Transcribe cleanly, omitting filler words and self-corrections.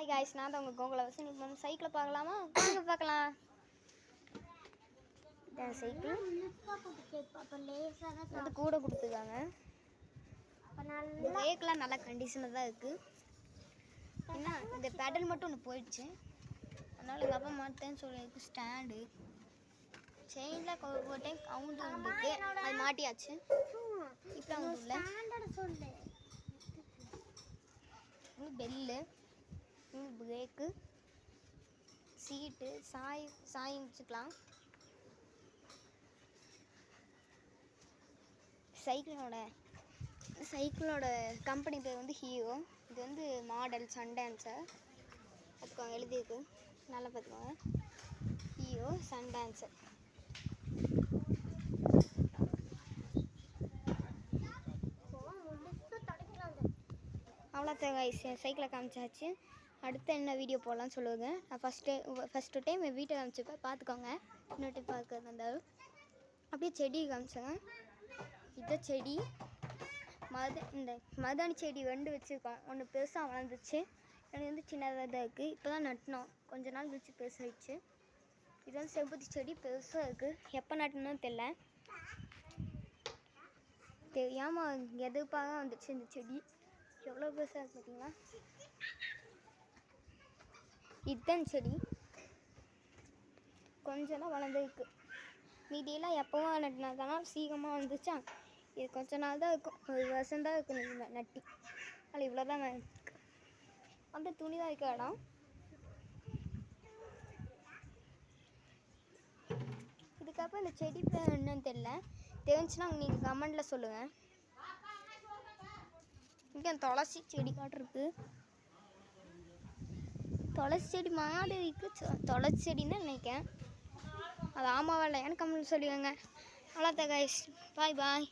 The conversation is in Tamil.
ஹாய் காய்ஸ், நான் தான் உங்கள் கோகுலவாசன். இப்போ நம்ம சைக்கிளை பார்க்கலாமா? வாங்க பார்க்கலாம். இந்த சைக்கிள் வந்து கூட கொடுத்துருக்காங்க. பிரேக்லாம் நல்ல கண்டிஷனில் தான் இருக்குது. ஏன்னா இந்த பேடல் மட்டும் ஒன்று போயிடுச்சு, அதனால் எங்கள் அப்பா மாட்டேன்னு சொல்லியிருக்கு. ஸ்டாண்டு செயினில் ஒரு டைம் கவுண்டு வந்துருக்கு, அது மாட்டியாச்சு. இப்போ அவங்க இல்லை பெல்லு, பிரேக்கு, சீட்டு, சாய் வச்சுக்கலாம். சைக்கிளோட கம்பெனி பேர் வந்து ஹீரோ. இது வந்து மாடல் சன்டான்சர். அதுக்கு எழுதியிருக்கு, நல்லா பார்த்துக்கோங்க. ஹீரோ சன்டான்சர். அவ்வளோதான் கைஸ், சைக்கிளை காமிச்சாச்சு. அடுத்து என்ன வீடியோ போடலான்னு சொல்லுவாங்க. நான் ஃபஸ்ட்டு டைம் என் வீட்டை காமிச்சிப்பேன், பார்த்துக்கோங்க. இன்னொரு டைம் பார்க்கறது இருந்தாலும் அப்படியே செடி காமிச்சேங்க. இதை செடி இந்த மருதாணி செடி 2 வச்சுருக்கோம். ஒன்று பெருசாக வளர்ந்துச்சு, எனக்கு வந்து சின்னதாக தான் இருக்குது. இப்போ தான் நட்டினோம், கொஞ்ச நாள் கழிச்சு பெருசாகிடுச்சு. இது வந்து செம்பருத்தி செடி பெருசாக இருக்குது. எப்போ நட்டுன்னு தெரில, தெரியாமல் எதிர்ப்பாக வந்துச்சு. இந்த செடி எவ்வளோ பெருசாக இருக்குது பார்த்தீங்களா? இதுதான் செடி, கொஞ்சம் தான் வளர்ந்துருக்கு. மீதியெல்லாம் எப்போவும் நட்டினா சீக்கிரமாக வந்துச்சா. இது கொஞ்ச நாள் தான் இருக்கும், 1 வருஷம் தான் இருக்கும் நட்டி. அதில் இவ்வளோ தான் வந்து துணி தான் இருக்க இடம். இதுக்கப்புறம் இந்த செடி பேர் என்னன்னு தெரிஞ்சுன்னா நீங்கள் கமெண்டில் சொல்லுங்கள். இங்கே துளசி செடி காட்டிருக்கு. துளசி செடி மாடு இருக்குது. துளசி செடின்னு நினைக்கிறேன். அது ஆமாவா இல்லையான்னு கமெண்ட் சொல்லுவாங்க. அவ்வளோதான் கைஸ், பாய் பாய்.